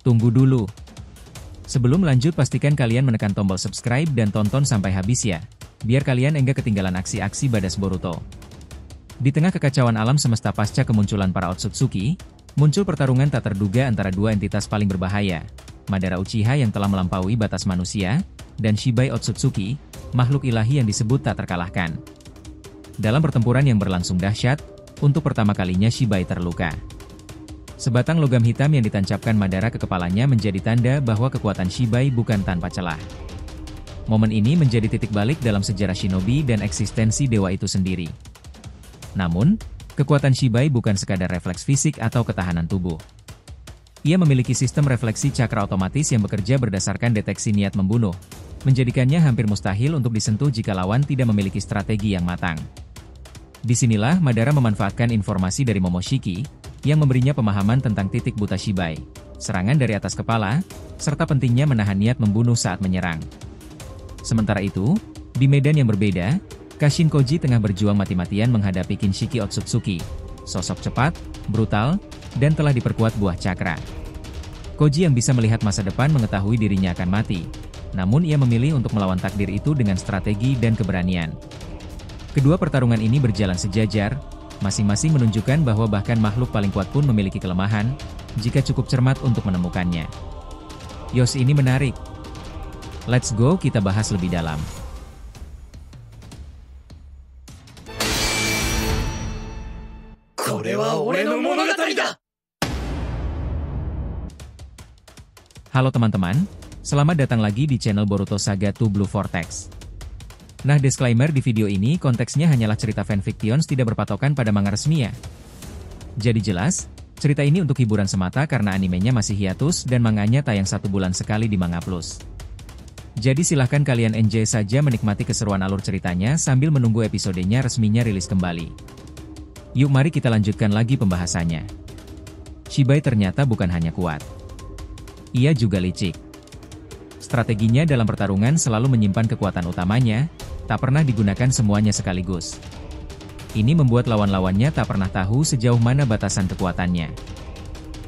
Tunggu dulu. Sebelum lanjut pastikan kalian menekan tombol subscribe dan tonton sampai habis ya, biar kalian enggak ketinggalan aksi-aksi badas Boruto. Di tengah kekacauan alam semesta pasca kemunculan para Otsutsuki, muncul pertarungan tak terduga antara dua entitas paling berbahaya, Madara Uchiha yang telah melampaui batas manusia, dan Shibai Otsutsuki, makhluk ilahi yang disebut tak terkalahkan. Dalam pertempuran yang berlangsung dahsyat, untuk pertama kalinya Shibai terluka. Sebatang logam hitam yang ditancapkan Madara ke kepalanya menjadi tanda bahwa kekuatan Shibai bukan tanpa celah. Momen ini menjadi titik balik dalam sejarah shinobi dan eksistensi dewa itu sendiri. Namun, kekuatan Shibai bukan sekadar refleks fisik atau ketahanan tubuh. Ia memiliki sistem refleksi cakra otomatis yang bekerja berdasarkan deteksi niat membunuh, menjadikannya hampir mustahil untuk disentuh jika lawan tidak memiliki strategi yang matang. Disinilah Madara memanfaatkan informasi dari Momoshiki, yang memberinya pemahaman tentang titik buta Shibai, serangan dari atas kepala, serta pentingnya menahan niat membunuh saat menyerang. Sementara itu, di medan yang berbeda, Kashin Koji tengah berjuang mati-matian menghadapi Kinshiki Otsutsuki, sosok cepat, brutal, dan telah diperkuat buah cakra. Koji yang bisa melihat masa depan mengetahui dirinya akan mati, namun ia memilih untuk melawan takdir itu dengan strategi dan keberanian. Kedua pertarungan ini berjalan sejajar, masing-masing menunjukkan bahwa bahkan makhluk paling kuat pun memiliki kelemahan, jika cukup cermat untuk menemukannya. Yos, ini menarik. Let's go, kita bahas lebih dalam. Halo teman-teman, selamat datang lagi di channel Boruto Saga to Blue Vortex. Nah, disclaimer di video ini konteksnya hanyalah cerita fanfictions tidak berpatokan pada manga resmi ya. Jadi jelas, cerita ini untuk hiburan semata karena animenya masih hiatus dan manganya tayang 1 bulan sekali di Manga Plus. Jadi silahkan kalian enjoy saja menikmati keseruan alur ceritanya sambil menunggu episodenya resminya rilis kembali. Yuk mari kita lanjutkan lagi pembahasannya. Shibai ternyata bukan hanya kuat. Ia juga licik. Strateginya dalam pertarungan selalu menyimpan kekuatan utamanya, tak pernah digunakan semuanya sekaligus. Ini membuat lawan-lawannya tak pernah tahu sejauh mana batasan kekuatannya.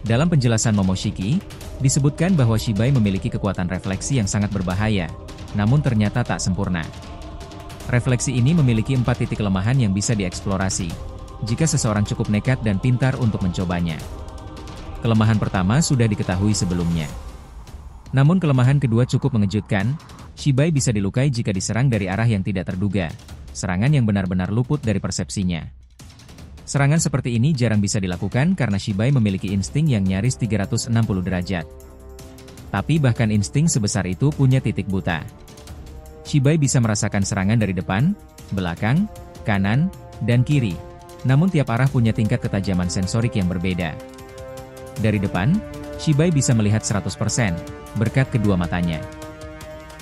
Dalam penjelasan Momoshiki, disebutkan bahwa Shibai memiliki kekuatan refleksi yang sangat berbahaya, namun ternyata tak sempurna. Refleksi ini memiliki 4 titik kelemahan yang bisa dieksplorasi, jika seseorang cukup nekat dan pintar untuk mencobanya. Kelemahan pertama sudah diketahui sebelumnya. Namun kelemahan kedua cukup mengejutkan, Shibai bisa dilukai jika diserang dari arah yang tidak terduga, serangan yang benar-benar luput dari persepsinya. Serangan seperti ini jarang bisa dilakukan karena Shibai memiliki insting yang nyaris 360 derajat. Tapi bahkan insting sebesar itu punya titik buta. Shibai bisa merasakan serangan dari depan, belakang, kanan, dan kiri, namun tiap arah punya tingkat ketajaman sensorik yang berbeda. Dari depan, Shibai bisa melihat 100%, berkat kedua matanya.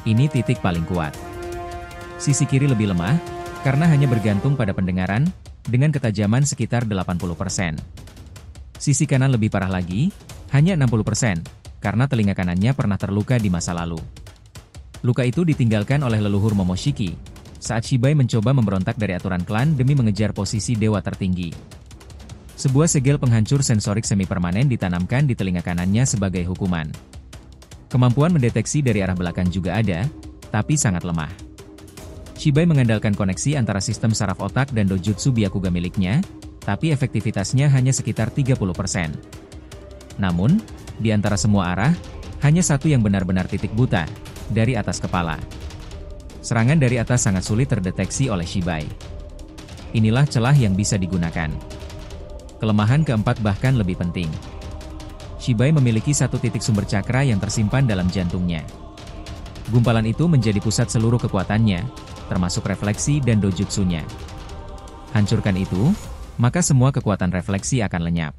Ini titik paling kuat. Sisi kiri lebih lemah, karena hanya bergantung pada pendengaran, dengan ketajaman sekitar 80%. Sisi kanan lebih parah lagi, hanya 60%, karena telinga kanannya pernah terluka di masa lalu. Luka itu ditinggalkan oleh leluhur Momoshiki, saat Shibai mencoba memberontak dari aturan klan demi mengejar posisi dewa tertinggi. Sebuah segel penghancur sensorik semi-permanen ditanamkan di telinga kanannya sebagai hukuman. Kemampuan mendeteksi dari arah belakang juga ada, tapi sangat lemah. Shibai mengandalkan koneksi antara sistem saraf otak dan dojutsu Byakuga miliknya, tapi efektivitasnya hanya sekitar 30%. Namun, di antara semua arah, hanya satu yang benar-benar titik buta, dari atas kepala. Serangan dari atas sangat sulit terdeteksi oleh Shibai. Inilah celah yang bisa digunakan. Kelemahan keempat bahkan lebih penting. Shibai memiliki satu titik sumber cakra yang tersimpan dalam jantungnya. Gumpalan itu menjadi pusat seluruh kekuatannya, termasuk refleksi dan dojutsunya. Hancurkan itu, maka semua kekuatan refleksi akan lenyap.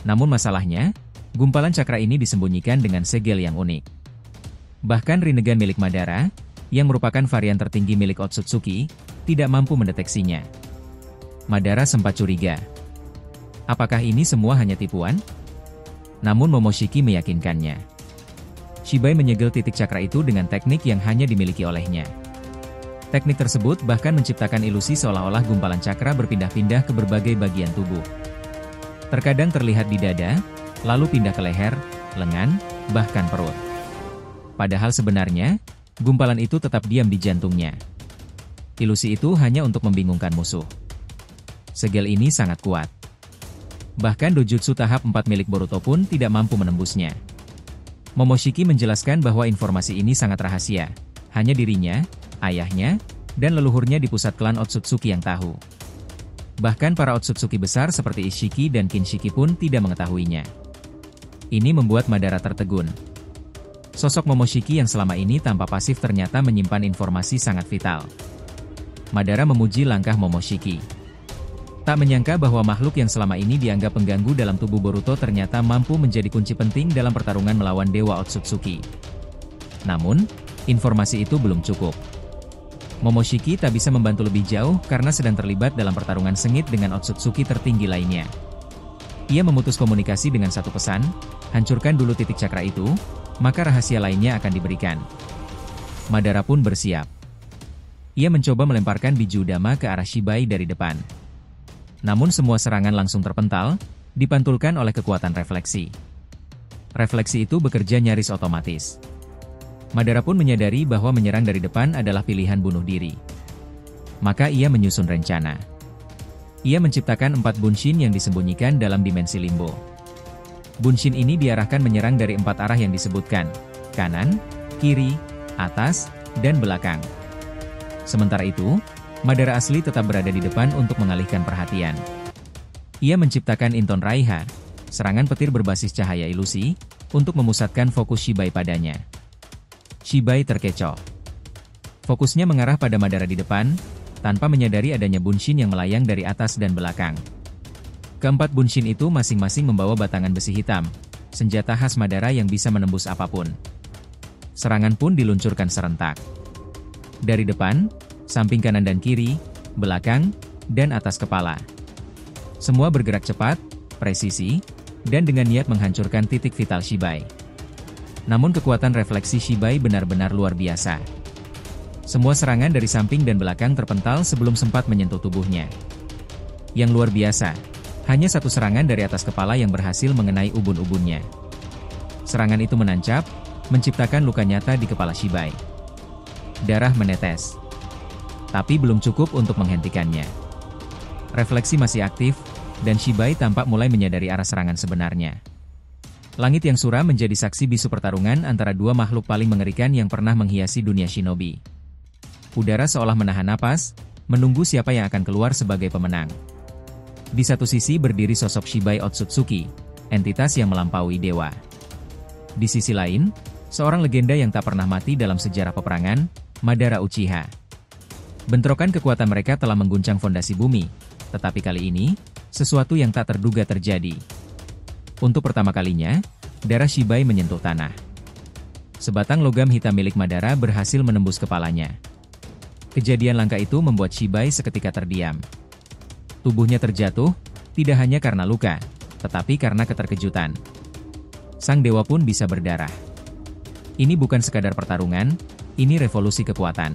Namun masalahnya, gumpalan cakra ini disembunyikan dengan segel yang unik. Bahkan Rinnegan milik Madara, yang merupakan varian tertinggi milik Otsutsuki, tidak mampu mendeteksinya. Madara sempat curiga. Apakah ini semua hanya tipuan? Namun Momoshiki meyakinkannya. Shibai menyegel titik cakra itu dengan teknik yang hanya dimiliki olehnya. Teknik tersebut bahkan menciptakan ilusi seolah-olah gumpalan cakra berpindah-pindah ke berbagai bagian tubuh. Terkadang terlihat di dada, lalu pindah ke leher, lengan, bahkan perut. Padahal sebenarnya, gumpalan itu tetap diam di jantungnya. Ilusi itu hanya untuk membingungkan musuh. Segel ini sangat kuat. Bahkan dojutsu tahap 4 milik Boruto pun tidak mampu menembusnya. Momoshiki menjelaskan bahwa informasi ini sangat rahasia. Hanya dirinya, ayahnya, dan leluhurnya di pusat klan Otsutsuki yang tahu. Bahkan para Otsutsuki besar seperti Ishiki dan Kinshiki pun tidak mengetahuinya. Ini membuat Madara tertegun. Sosok Momoshiki yang selama ini tanpa pasif ternyata menyimpan informasi sangat vital. Madara memuji langkah Momoshiki. Tak menyangka bahwa makhluk yang selama ini dianggap pengganggu dalam tubuh Boruto ternyata mampu menjadi kunci penting dalam pertarungan melawan Dewa Otsutsuki. Namun, informasi itu belum cukup. Momoshiki tak bisa membantu lebih jauh karena sedang terlibat dalam pertarungan sengit dengan Otsutsuki tertinggi lainnya. Ia memutus komunikasi dengan satu pesan, hancurkan dulu titik cakra itu, maka rahasia lainnya akan diberikan. Madara pun bersiap. Ia mencoba melemparkan biju dama ke arah Shibai dari depan. Namun semua serangan langsung terpental, dipantulkan oleh kekuatan refleksi. Refleksi itu bekerja nyaris otomatis. Madara pun menyadari bahwa menyerang dari depan adalah pilihan bunuh diri. Maka ia menyusun rencana. Ia menciptakan 4 bunshin yang disembunyikan dalam dimensi limbo. Bunshin ini diarahkan menyerang dari 4 arah yang disebutkan, kanan, kiri, atas, dan belakang. Sementara itu, Madara asli tetap berada di depan untuk mengalihkan perhatian. Ia menciptakan Inton Raiha, serangan petir berbasis cahaya ilusi, untuk memusatkan fokus Shibai padanya. Shibai terkecoh. Fokusnya mengarah pada Madara di depan, tanpa menyadari adanya bunshin yang melayang dari atas dan belakang. Keempat bunshin itu masing-masing membawa batangan besi hitam, senjata khas Madara yang bisa menembus apapun. Serangan pun diluncurkan serentak. Dari depan, samping kanan dan kiri, belakang, dan atas kepala. Semua bergerak cepat, presisi, dan dengan niat menghancurkan titik vital Shibai. Namun kekuatan refleksi Shibai benar-benar luar biasa. Semua serangan dari samping dan belakang terpental sebelum sempat menyentuh tubuhnya. Yang luar biasa, hanya satu serangan dari atas kepala yang berhasil mengenai ubun-ubunnya. Serangan itu menancap, menciptakan luka nyata di kepala Shibai. Darah menetes. Tapi belum cukup untuk menghentikannya. Refleksi masih aktif, dan Shibai tampak mulai menyadari arah serangan sebenarnya. Langit yang suram menjadi saksi bisu pertarungan antara dua makhluk paling mengerikan yang pernah menghiasi dunia shinobi. Udara seolah menahan napas, menunggu siapa yang akan keluar sebagai pemenang. Di satu sisi berdiri sosok Shibai Otsutsuki, entitas yang melampaui dewa. Di sisi lain, seorang legenda yang tak pernah mati dalam sejarah peperangan, Madara Uchiha. Bentrokan kekuatan mereka telah mengguncang fondasi bumi, tetapi kali ini, sesuatu yang tak terduga terjadi. Untuk pertama kalinya, darah Shibai menyentuh tanah. Sebatang logam hitam milik Madara berhasil menembus kepalanya. Kejadian langka itu membuat Shibai seketika terdiam. Tubuhnya terjatuh, tidak hanya karena luka, tetapi karena keterkejutan. Sang dewa pun bisa berdarah. Ini bukan sekadar pertarungan, ini revolusi kekuatan.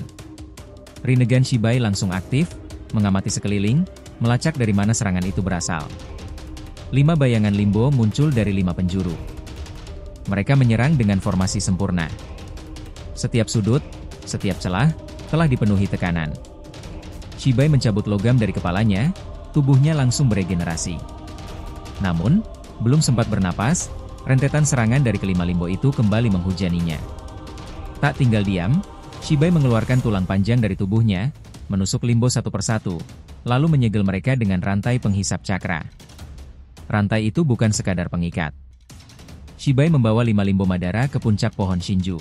Rinnegan Shibai langsung aktif, mengamati sekeliling, melacak dari mana serangan itu berasal. 5 bayangan limbo muncul dari 5 penjuru. Mereka menyerang dengan formasi sempurna. Setiap sudut, setiap celah, telah dipenuhi tekanan. Shibai mencabut logam dari kepalanya, tubuhnya langsung beregenerasi. Namun, belum sempat bernapas, rentetan serangan dari kelima limbo itu kembali menghujaninya. Tak tinggal diam, Shibai mengeluarkan tulang panjang dari tubuhnya, menusuk limbo satu persatu, lalu menyegel mereka dengan rantai penghisap cakra. Rantai itu bukan sekadar pengikat. Shibai membawa 5 limbo Madara ke puncak pohon Shinju.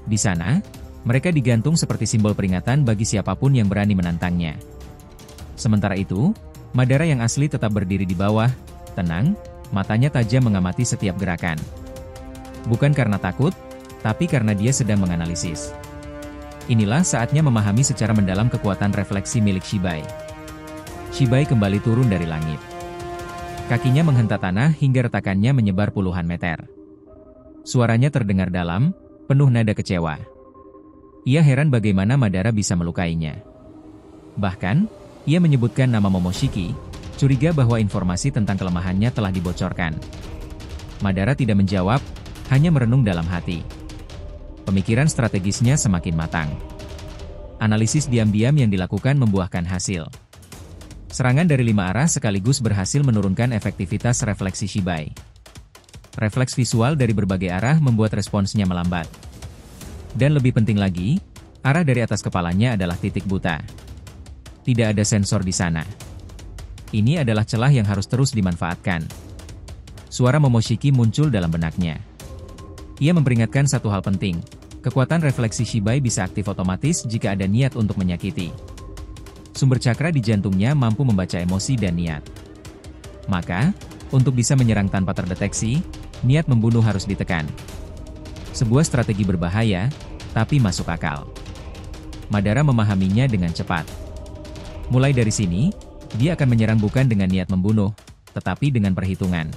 Di sana, mereka digantung seperti simbol peringatan bagi siapapun yang berani menantangnya. Sementara itu, Madara yang asli tetap berdiri di bawah, tenang, matanya tajam mengamati setiap gerakan. Bukan karena takut, tapi karena dia sedang menganalisis. Inilah saatnya memahami secara mendalam kekuatan refleksi milik Shibai. Shibai kembali turun dari langit. Kakinya menghentak tanah hingga retakannya menyebar puluhan meter. Suaranya terdengar dalam, penuh nada kecewa. Ia heran bagaimana Madara bisa melukainya. Bahkan, ia menyebutkan nama Momoshiki, curiga bahwa informasi tentang kelemahannya telah dibocorkan. Madara tidak menjawab, hanya merenung dalam hati. Pemikiran strategisnya semakin matang. Analisis diam-diam yang dilakukan membuahkan hasil. Serangan dari 5 arah sekaligus berhasil menurunkan efektivitas refleksi Shibai. Refleks visual dari berbagai arah membuat responsnya melambat. Dan lebih penting lagi, arah dari atas kepalanya adalah titik buta. Tidak ada sensor di sana. Ini adalah celah yang harus terus dimanfaatkan. Suara Momoshiki muncul dalam benaknya. Ia memperingatkan satu hal penting. Kekuatan refleksi Shibai bisa aktif otomatis jika ada niat untuk menyakiti. Sumber cakra di jantungnya mampu membaca emosi dan niat. Maka, untuk bisa menyerang tanpa terdeteksi, niat membunuh harus ditekan. Sebuah strategi berbahaya, tapi masuk akal. Madara memahaminya dengan cepat. Mulai dari sini, dia akan menyerang bukan dengan niat membunuh, tetapi dengan perhitungan.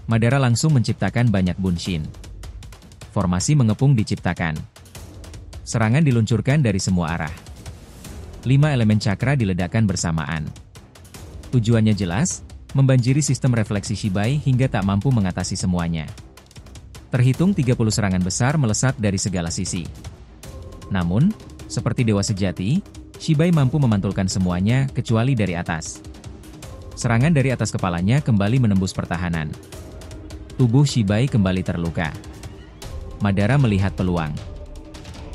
Madara langsung menciptakan banyak bunshin. Formasi mengepung diciptakan. Serangan diluncurkan dari semua arah. 5 elemen cakra diledakkan bersamaan. Tujuannya jelas, membanjiri sistem refleksi Shibai hingga tak mampu mengatasi semuanya. Terhitung 30 serangan besar melesat dari segala sisi. Namun, seperti dewa sejati, Shibai mampu memantulkan semuanya kecuali dari atas. Serangan dari atas kepalanya kembali menembus pertahanan. Tubuh Shibai kembali terluka. Madara melihat peluang.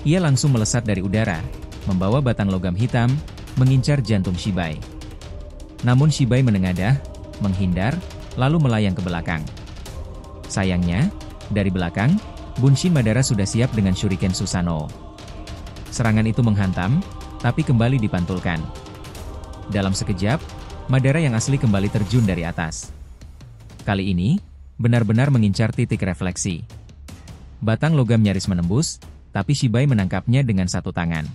Ia langsung melesat dari udara, membawa batang logam hitam, mengincar jantung Shibai. Namun Shibai menengadah, menghindar, lalu melayang ke belakang. Sayangnya, dari belakang, bunshin Madara sudah siap dengan Shuriken Susanoo. Serangan itu menghantam, tapi kembali dipantulkan. Dalam sekejap, Madara yang asli kembali terjun dari atas. Kali ini, benar-benar mengincar titik refleksi. Batang logam nyaris menembus, tapi Shibai menangkapnya dengan satu tangan.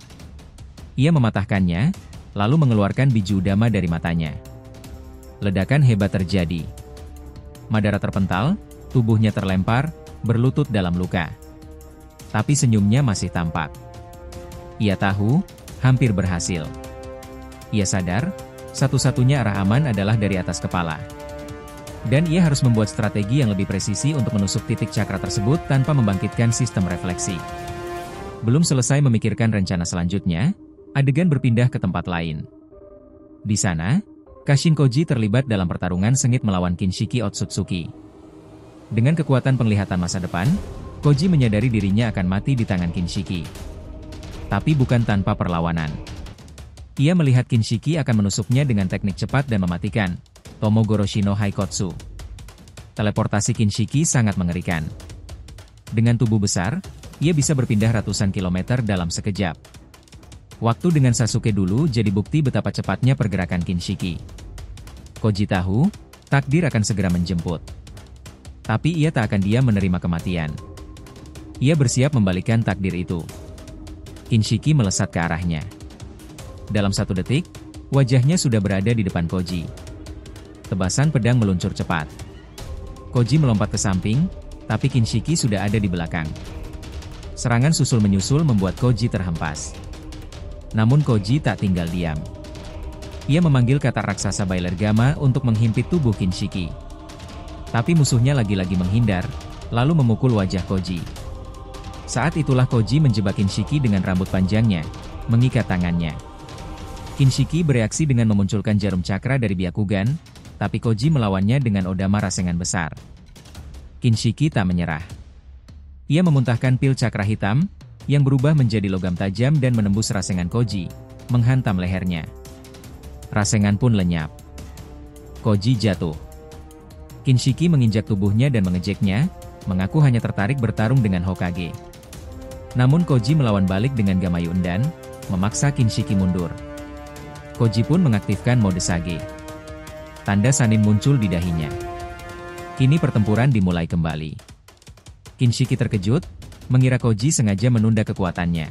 Ia mematahkannya, lalu mengeluarkan biju udama dari matanya. Ledakan hebat terjadi. Madara terpental, tubuhnya terlempar, berlutut dalam luka. Tapi senyumnya masih tampak. Ia tahu, hampir berhasil. Ia sadar, satu-satunya arah aman adalah dari atas kepala. Dan ia harus membuat strategi yang lebih presisi untuk menusuk titik cakra tersebut tanpa membangkitkan sistem refleksi. Belum selesai memikirkan rencana selanjutnya, adegan berpindah ke tempat lain. Di sana, Kashin Koji terlibat dalam pertarungan sengit melawan Kinshiki Otsutsuki. Dengan kekuatan penglihatan masa depan, Koji menyadari dirinya akan mati di tangan Kinshiki. Tapi bukan tanpa perlawanan. Ia melihat Kinshiki akan menusuknya dengan teknik cepat dan mematikan, Tomogoroshi no Haikotsu. Teleportasi Kinshiki sangat mengerikan. Dengan tubuh besar, ia bisa berpindah ratusan kilometer dalam sekejap. Waktu dengan Sasuke dulu jadi bukti betapa cepatnya pergerakan Kinshiki. Koji tahu, takdir akan segera menjemput. Tapi ia tak akan diam menerima kematian. Ia bersiap membalikkan takdir itu. Kinshiki melesat ke arahnya. Dalam 1 detik, wajahnya sudah berada di depan Koji. Tebasan pedang meluncur cepat. Koji melompat ke samping, tapi Kinshiki sudah ada di belakang. Serangan susul menyusul membuat Koji terhempas. Namun Koji tak tinggal diam. Ia memanggil kata raksasa Bailergama untuk menghimpit tubuh Kinshiki. Tapi musuhnya lagi-lagi menghindar, lalu memukul wajah Koji. Saat itulah Koji menjebak Kinshiki dengan rambut panjangnya, mengikat tangannya. Kinshiki bereaksi dengan memunculkan jarum cakra dari Byakugan, tapi Koji melawannya dengan Odama Rasengan besar. Kinshiki tak menyerah. Ia memuntahkan pil cakra hitam, yang berubah menjadi logam tajam dan menembus Rasengan Koji, menghantam lehernya. Rasengan pun lenyap. Koji jatuh. Kinshiki menginjak tubuhnya dan mengejeknya, mengaku hanya tertarik bertarung dengan Hokage. Namun Koji melawan balik dengan Gamayundan, memaksa Kinshiki mundur. Koji pun mengaktifkan mode Sage. Tanda Sanin muncul di dahinya. Kini pertempuran dimulai kembali. Kinshiki terkejut, mengira Koji sengaja menunda kekuatannya.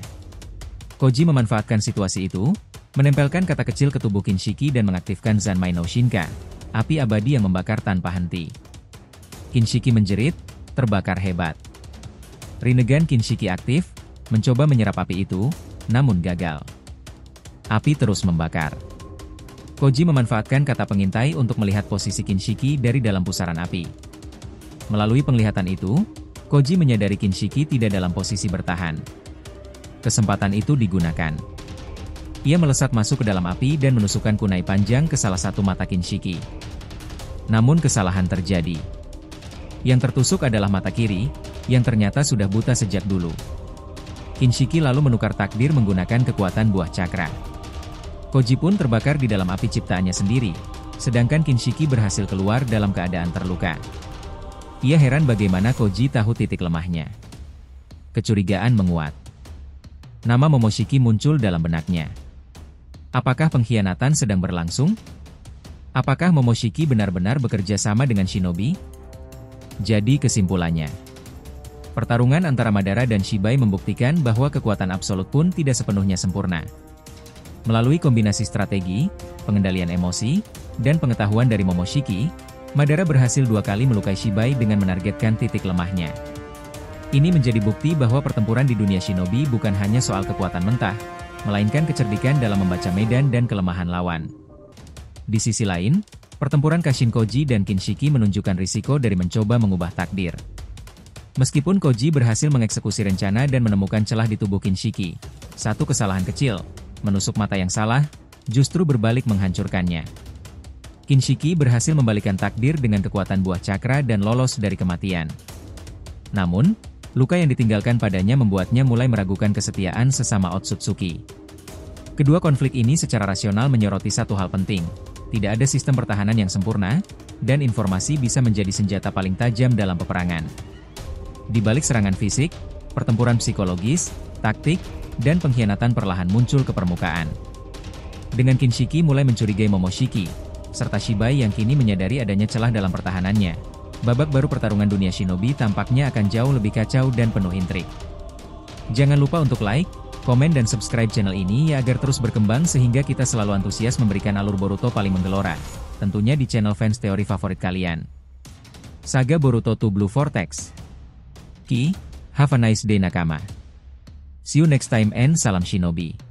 Koji memanfaatkan situasi itu, menempelkan kata kecil ke tubuh Kinshiki dan mengaktifkan Zanmai no Shinka, api abadi yang membakar tanpa henti. Kinshiki menjerit, terbakar hebat. Rinnegan Kinshiki aktif, mencoba menyerap api itu, namun gagal. Api terus membakar. Koji memanfaatkan kata pengintai untuk melihat posisi Kinshiki dari dalam pusaran api. Melalui penglihatan itu, Koji menyadari Kinshiki tidak dalam posisi bertahan. Kesempatan itu digunakan. Ia melesat masuk ke dalam api dan menusukkan kunai panjang ke salah satu mata Kinshiki. Namun kesalahan terjadi. Yang tertusuk adalah mata kiri, yang ternyata sudah buta sejak dulu. Kinshiki lalu menukar takdir menggunakan kekuatan buah cakra. Koji pun terbakar di dalam api ciptaannya sendiri, sedangkan Kinshiki berhasil keluar dalam keadaan terluka. Ia heran bagaimana Koji tahu titik lemahnya. Kecurigaan menguat. Nama Momoshiki muncul dalam benaknya. Apakah pengkhianatan sedang berlangsung? Apakah Momoshiki benar-benar bekerja sama dengan shinobi? Jadi kesimpulannya, pertarungan antara Madara dan Shibai membuktikan bahwa kekuatan absolut pun tidak sepenuhnya sempurna. Melalui kombinasi strategi, pengendalian emosi, dan pengetahuan dari Momoshiki, Madara berhasil 2 kali melukai Shibai dengan menargetkan titik lemahnya. Ini menjadi bukti bahwa pertempuran di dunia shinobi bukan hanya soal kekuatan mentah, melainkan kecerdikan dalam membaca medan dan kelemahan lawan. Di sisi lain, pertempuran Kashin Koji dan Kinshiki menunjukkan risiko dari mencoba mengubah takdir. Meskipun Koji berhasil mengeksekusi rencana dan menemukan celah di tubuh Kinshiki, satu kesalahan kecil, menusuk mata yang salah, justru berbalik menghancurkannya. Kinshiki berhasil membalikan takdir dengan kekuatan buah cakra dan lolos dari kematian. Namun, luka yang ditinggalkan padanya membuatnya mulai meragukan kesetiaan sesama Otsutsuki. Kedua konflik ini secara rasional menyoroti satu hal penting. Tidak ada sistem pertahanan yang sempurna, dan informasi bisa menjadi senjata paling tajam dalam peperangan. Di balik serangan fisik, pertempuran psikologis, taktik, dan pengkhianatan perlahan muncul ke permukaan. Dengan Kinshiki mulai mencurigai Momoshiki, serta Shibai yang kini menyadari adanya celah dalam pertahanannya, babak baru pertarungan dunia shinobi tampaknya akan jauh lebih kacau dan penuh intrik. Jangan lupa untuk like, komen dan subscribe channel ini ya agar terus berkembang sehingga kita selalu antusias memberikan alur Boruto paling menggelora, tentunya di channel fans teori favorit kalian. Saga Boruto 2 Blue Vortex. Have a nice day nakama. See you next time and salam shinobi.